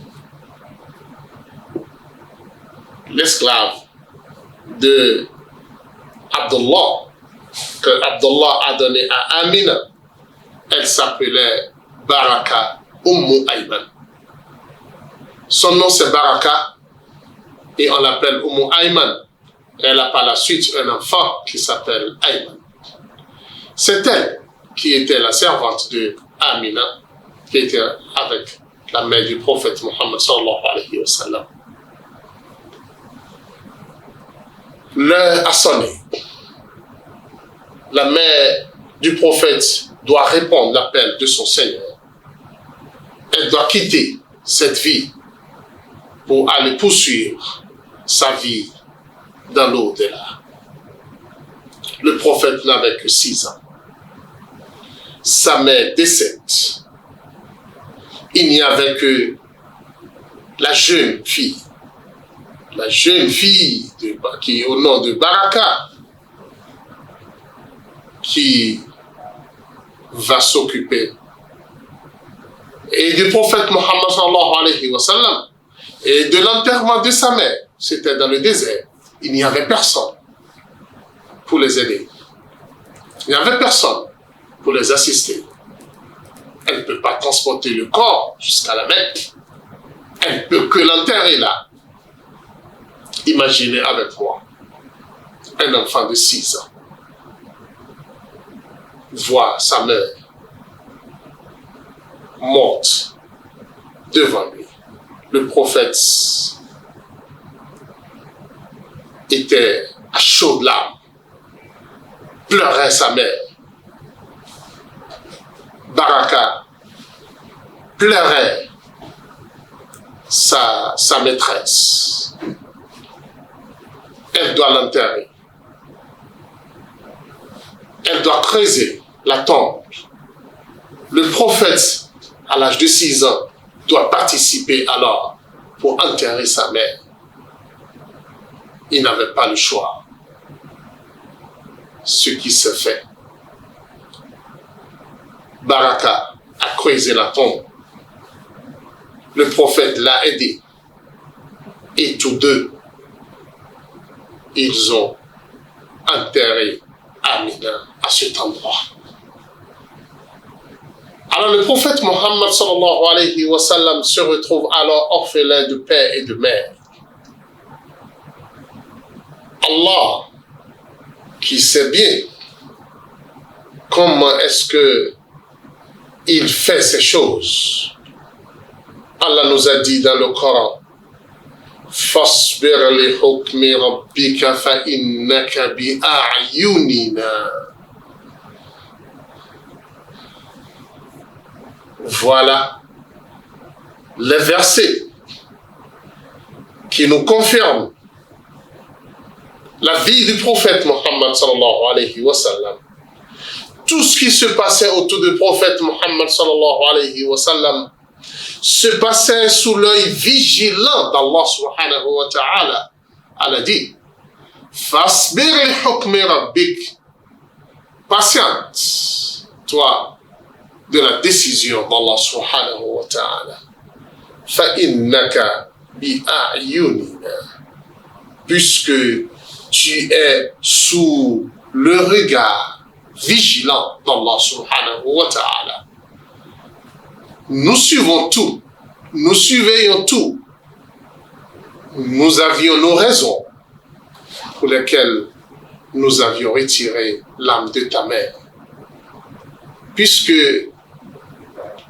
l'esclave de Abdullah, que Abdullah a donné à Amina. Elle s'appelait Baraka Ayman. Son nom c'est Baraka et on l'appelle Ayman. Elle a par la suite un enfant qui s'appelle Ayman. C'est elle qui était la servante de Amina, qui était avec la mère du prophète Mohammed sallallahu alayhi wa sallam. L'heure a sonné. La mère du prophète doit répondre à l'appel de son Seigneur. Elle doit quitter cette vie pour aller poursuivre sa vie dans l'au-delà. Le prophète n'avait que 6 ans. Sa mère décède. Il n'y avait que la jeune fille qui est au nom de Baraka, qui va s'occuper et du prophète Mohammed sallallahu alayhi wa sallam et de l'enterrement de sa mère. C'était dans le désert. Il n'y avait personne pour les aider. Il n'y avait personne pour les assister. Elle ne peut pas transporter le corps jusqu'à la Mecque. Elle ne peut que l'enterrer là. Imaginez avec moi, un enfant de 6 ans voit sa mère morte devant lui. Le prophète était à chaudes larmes, pleurait sa mère. Baraka pleurait sa maîtresse. Elle doit l'enterrer. Elle doit creuser la tombe. Le prophète, à l'âge de 6 ans, doit participer alors pour enterrer sa mère. Il n'avait pas le choix. Ce qui se fait. Baraka a creusé la tombe. Le prophète l'a aidé. Et tous deux, ils ont enterré Amina à cet endroit. Alors le prophète Mohammed sallallahu alayhi wa sallam se retrouve alors orphelin de père et de mère. Allah, qui sait bien comment est-ce que il fait ces choses. Allah nous a dit dans le Coran, فاصبر لحكم ربك فإنك بأعيننا. Voilà les versets qui nous confirment la vie du prophète Mohammed sallallahu alayhi wa sallam. Tout ce qui se passait autour du prophète Mohammed sallallahu alayhi wa sallam se passait sous l'œil vigilant d'Allah subhanahu wa ta'ala. Allah dit, Fasbir li hukmi rabbik. Patiente, toi, de la décision d'Allah subhanahu wa ta'ala. Fa innaka bi a'yunina. Puisque tu es sous le regard vigilant d'Allah subhanahu wa ta'ala. Nous suivons tout, nous surveillons tout. Nous avions nos raisons pour lesquelles nous avions retiré l'âme de ta mère. Puisque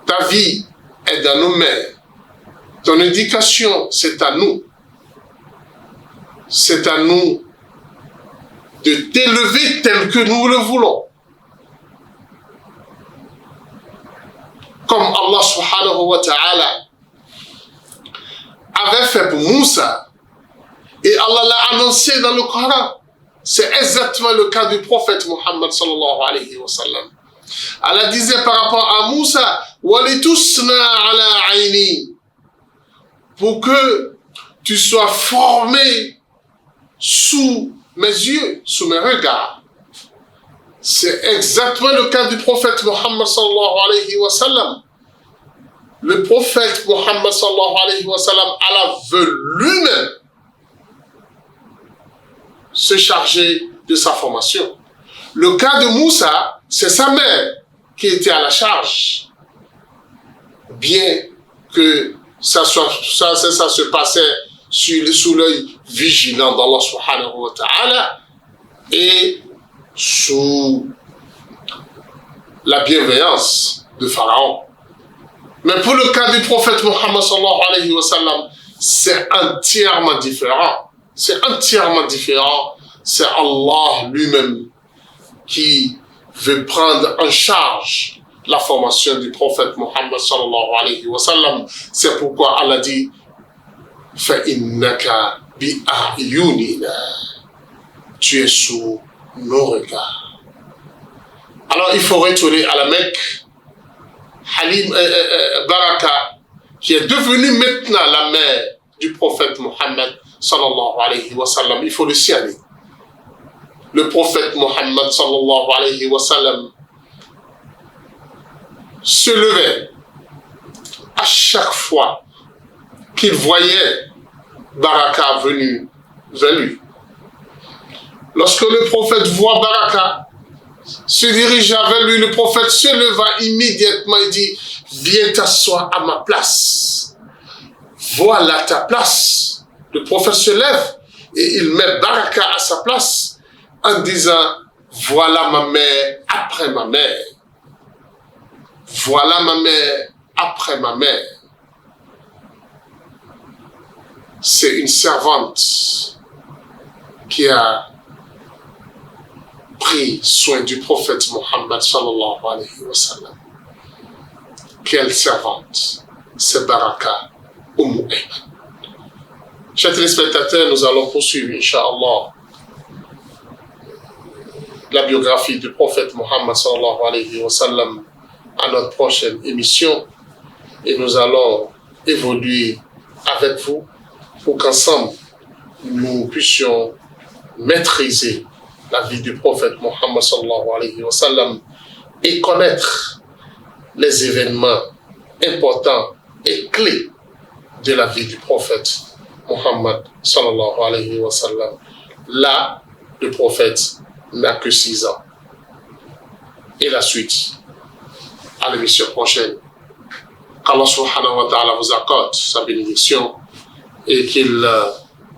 ta vie est dans nos mains, ton éducation, c'est à nous. C'est à nous de t'élever tel que nous le voulons. Comme Allah subhanahu wa ta'ala avait fait pour Moussa, et Allah l'a annoncé dans le Coran. C'est exactement le cas du prophète Mohammed sallallahu alayhi wa sallam. Allah disait par rapport à Moussa, وَلِتُسْنَا عَلَىٰ عَيْنِي, pour que tu sois formé sous mes yeux, sous mes regards. C'est exactement le cas du prophète Mohammed sallallahu alayhi wa sallam. Le prophète Mohammed sallallahu alayhi wa sallam, Allah veut lui-même se charger de sa formation. Le cas de Moussa, c'est sa mère qui était à la charge. Bien que ça se passait sous l'œil vigilant d'Allah subhanahu wa ta'ala et sous la bienveillance de Pharaon. Mais pour le cas du prophète Mohammed sallallahu alayhi wa sallam, c'est entièrement différent. C'est entièrement différent. C'est Allah lui-même qui veut prendre en charge la formation du prophète Mohammed sallallahu alayhi wa sallam. C'est pourquoi Allah dit فَإِنَّكَ بِأَعْيُنِنَا. Tu es sous nos regards. Alors il faut retourner à la Mecque. Baraka, qui est devenue maintenant la mère du prophète Mohammed sallallahu alayhi wa sallam, il faut le signaler. Le prophète Mohammed sallallahu alayhi wa sallam se levait à chaque fois qu'il voyait Baraka venu vers lui. Lorsque le prophète voit Baraka, se dirigea vers lui. Le prophète se leva immédiatement et dit, viens t'asseoir à ma place. Voilà ta place. Le prophète se lève et il met Baraka à sa place en disant, voilà ma mère après ma mère. Voilà ma mère après ma mère. C'est une servante qui a pris soin du prophète Mohammed sallallahu alayhi wa sallam. Quelle servante? C'est Baraka Ayman. Chers téléspectateurs, nous allons poursuivre, Inch'Allah, la biographie du prophète Mohammed sallallahu alayhi wa sallam à notre prochaine émission. Et nous allons évoluer avec vous pour qu'ensemble, nous puissions maîtriser la vie du prophète Mohammed sallallahu alayhi wa sallam et connaître les événements importants et clés de la vie du prophète Mohammed sallallahu alayhi wa sallam. Là, le prophète n'a que 6 ans. Et la suite, à l'émission prochaine. Qu'Allah subhanahu wa ta'ala vous accorde sa bénédiction et qu'il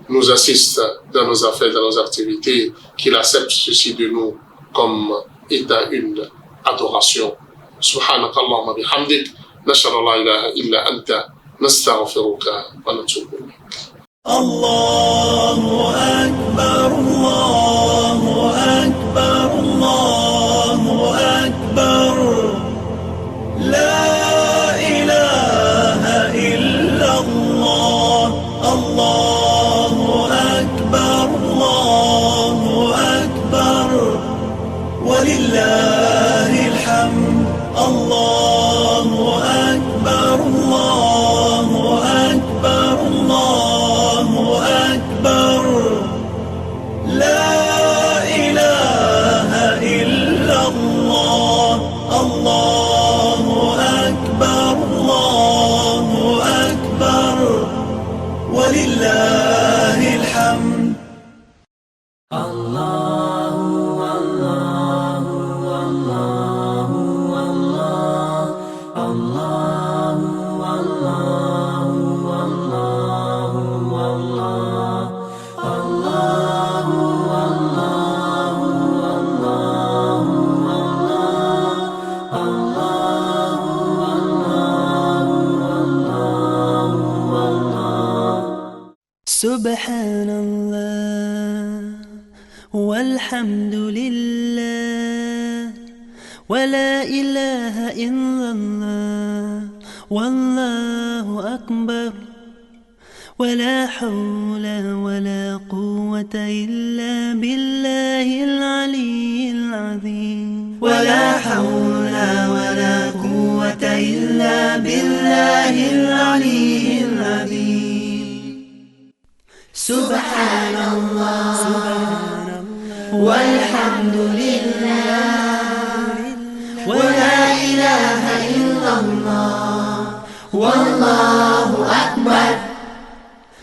nous assiste dans nos affaires, dans nos activités, qu'il accepte ceci de nous comme étant une adoration. Subhanakallahumma bihamdik, nashhadu la ilaha illa anta, nastaghfiruka wa natubu ilayk. Allahu akbar, Allahu akbar, Allahu akbar. La ilaha illa Allah, Allahu akbar, Allahu akbar. Walillahi alhamd, Allahu akbar, Allahu akbar, Allahu akbar. La ilaha illa Allah, Allahu akbar, Allahu akbar. Walillahi alhamd. Subhanallah walhamdulillah wa la ilaha illallah wallahu akbar wa la hawla wa la quwwata illa billahil aliyyil azim wa la hawla wa la quwwata illa billahil aliyyil azim. Subhanallah walhamdulillah wa la ilaha illallah wallahu akbar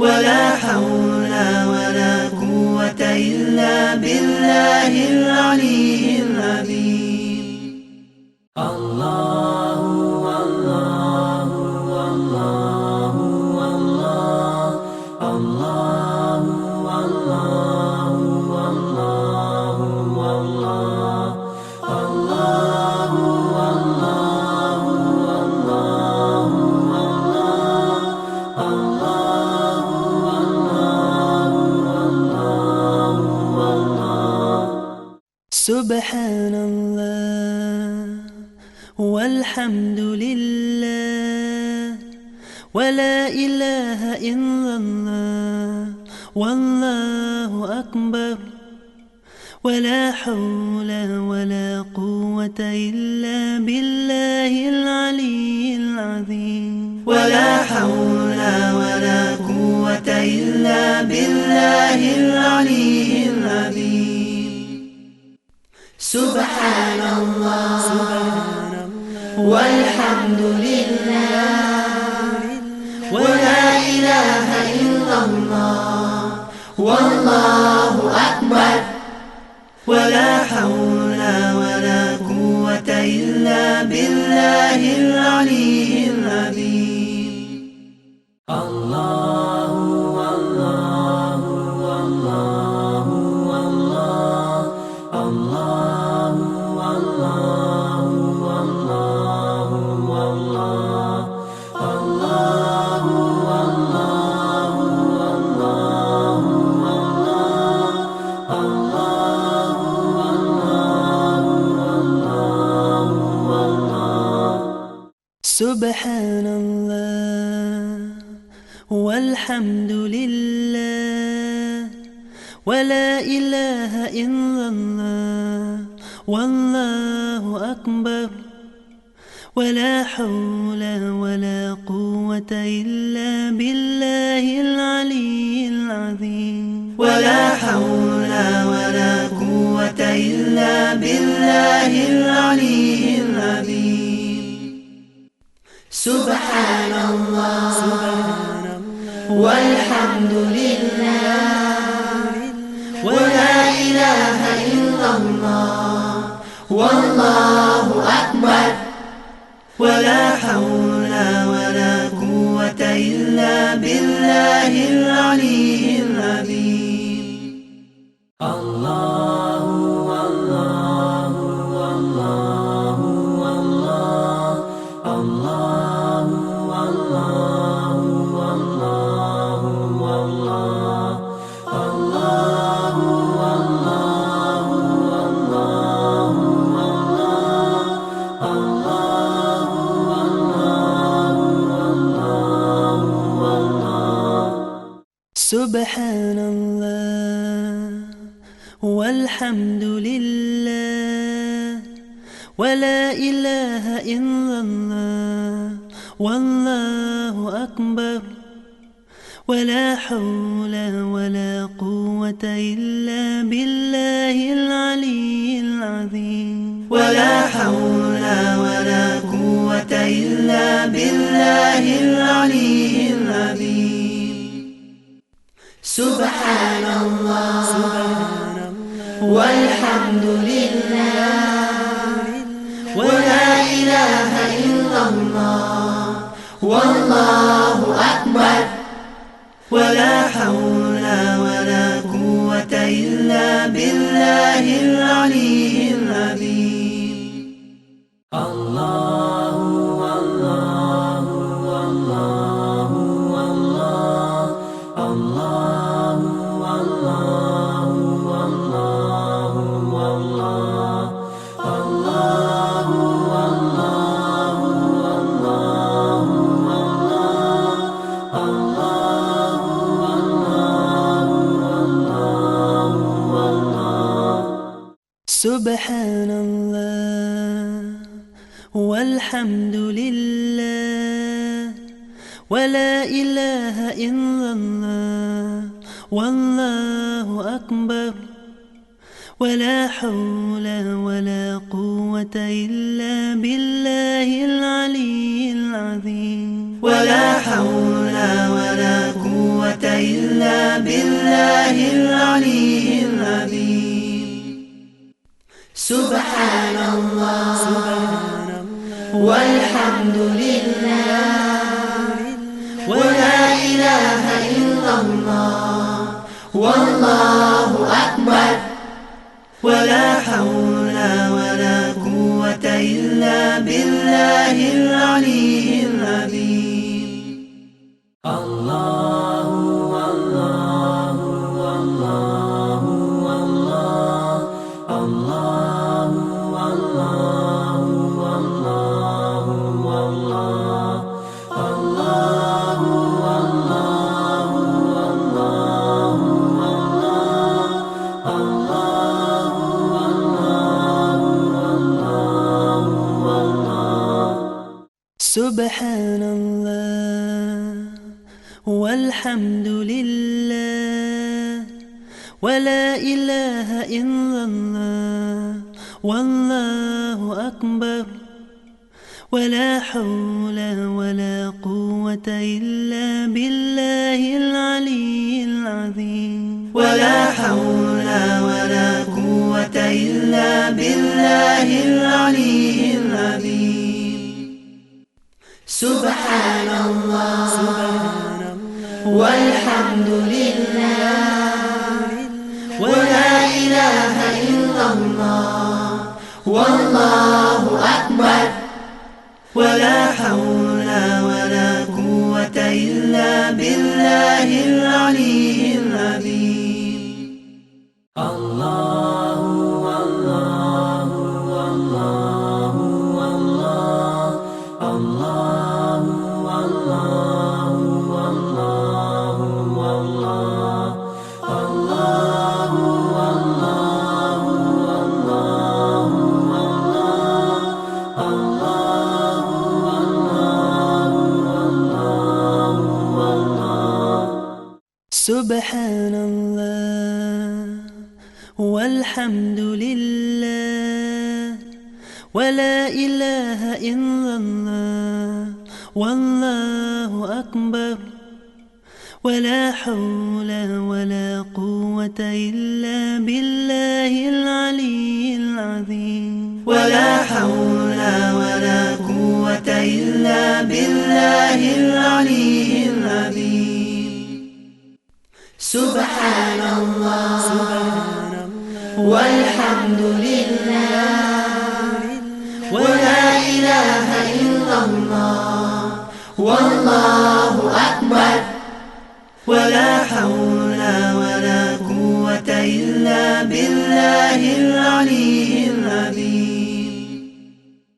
wa la hawla wa la quwwata illa billahil aliyyil azim. Allahu Allahu Allahu Allah Subhanallah walhamdulillah wa la ilaha illallah wallahu akbar wa la hawla wa la quwwata illa billahil aliyyil azim wa la hawla wa la quwwata illa billahil aliyyil azim. Subhanallah walhamdulillah wa la ilaha illallah wallahu akbar wa la hawla wa إلا بالله العلي العظيم. الله الله الله الله الله الله الله الله الله سبحان الله والحمد لله ولا إله إلا الله والله أكبر ولا حول ولا قوة إلا بالله العلي العظيم. ولا حول ولا قوة إلا بالله العلي العظيم. سبحان الله والحمد لله ولا إله إلا الله والله أكبر ولا حول ولا قوة إلا بالله العلي العظيم. الله الله الله الله الله الله الله الله الله الله سبحان الله والحمد لله ولا إله إلا الله والله أكبر ولا حول ولا قوة إلا بالله العلي العظيم. ولا حول ولا قوة إلا بالله العلي العظيم. سبحان الله والحمد لله ولا إله إلا الله والله أكبر ولا حول ولا قوة إلا بالله العلي العظيم. الله الله الله الله الله الله الله الله الله الله سبحان الله والحمد لله ولا إله إلا الله والله أكبر ولا حول ولا قوة إلا بالله العلي العظيم. ولا حول ولا قوة إلا بالله العلي العظيم. سبحان الله والحمد لله ولا إله إلا الله والله أكبر ولا حول ولا قوة إلا بالله العلي العظيم. الله الله الله الله الله الله الله الله الله الله سبحان الله والحمد لله ولا إله إلا الله والله أكبر ولا حول ولا قوة إلا بالله العلي العظيم. ولا حول ولا قوة إلا بالله العلي العظيم. سبحان الله والحمد لله ولا إله إلا الله والله أكبر ولا حول ولا قوة إلا بالله العلي العظيم الله الله الله الله الله الله الله الله الله سبحان الله والحمد لله ولا إله إلا الله والله أكبر ولا حول ولا قوة إلا بالله العلي العظيم ولا حول ولا قوة إلا بالله العلي العظيم سبحان الله والحمد لله ولا إله إلا الله والله أكبر ولا حول ولا قوة إلا بالله العلي